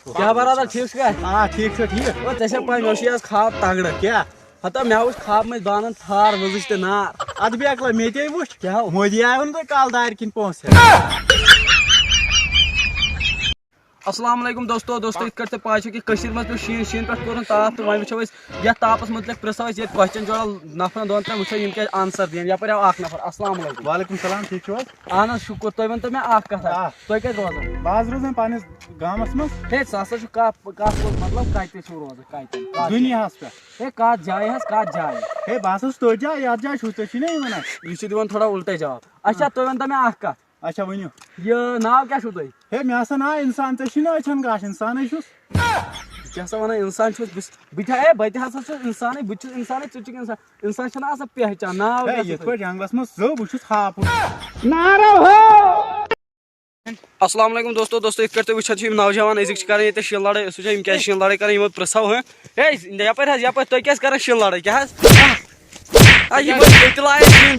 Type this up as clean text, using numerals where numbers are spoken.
کیا برادر ٹھیک چھُکھا؟ ٹھیک ٹھیک او ژےٚ چھےٚ پاے مےٚ چھُ آز خواب تگڑٕ کیا ہتا مےٚ وٕچھ خواب منٛز بانن تھار وٕزٕج تہٕ نار اد بیکلا میتے وچھ کیا مودی آو نہٕ کال دارِ کِنۍ پونٛسہٕ السلام علیکم دوستو یِتھ کٲٹھۍ ژےٚ پاے چھِ کہ کٔشیٖر منٛز پیوٚو شیٖن پٮ۪ٹھ کوٚرُن تاپھ تہٕ وۄنۍ وٕچھو أسۍ یتھ تاپس متعلق پرٛژھو أسۍ ییٚتہِ کوسچن جوڑا نفرن دۄن ترٛٮ۪ن وٕچھو یِم کیٛاہ آنسر دِن یپٲرۍ آو اکھ نفر السلام علیکم وعلیکم السلام ٹھیک چھو حظ اہن حظ شُکر تُہۍ ؤنۍتو مےٚ اکھ کتھا تُہۍ کتہِ روزان بہٕ حظ روزان پننِس گامس منٛز ہے سُہ ہسا چھُ کتھ مطلب کتہِ چھُو روزان کتہِ دُنیاہس پٮ۪ٹھ ہے کتھ جایہِ حظ کتھ جایہِ ہے بہٕ ہسا چھُس تٔتھۍ جایہِ یتھ جایہِ چھُس ژےٚ چھی نا یہِ ونان یہِ چھُ دِوان تھوڑا الٹے جواب اچھا تُہۍ ؤنۍتو مےٚ اکھ کتھ اچھا ؤنِو یہِ ناو کیٛاہ چھُو تۄہہِ ہے مےٚ ہسا ناو انسان ژےٚ چھی نہٕ أچھن گاش انسانے چھُس کیٛاہ سا وَنان اِنسان چھُس بہٕ تہِ ہسا چھُس اِنسانٕے بہٕ تہِ چھُس اِنسانٕے ژٕ چھُکھ اِنسان اِنسان چھُنہ آسان پہچان ناو ہے کیٛاہ چھُ یِتھ تۄہہِ؟ پٲٹھۍ جنگلس منٛز زٲو بہٕ چھُس ہاپُت السلام علیکم دوستو یِتھ کٲٹھۍ تُہۍ وٕچھان چھِو یِم نوجوان أزِکۍ چھِ کران ییٚتہِ شیٖن لڑٲے أسۍ وٕچھو یِم کیٛازِ شیٖن لڑٲے کران یِمو پرٛژھو ہے یپٲرۍ حظ یپٲرۍ تُہۍ کیٛازِ کران شیٖن لڑٲے کیٛاہ حظ یِم ٲسۍ ییٚتہِ لایان شیٖن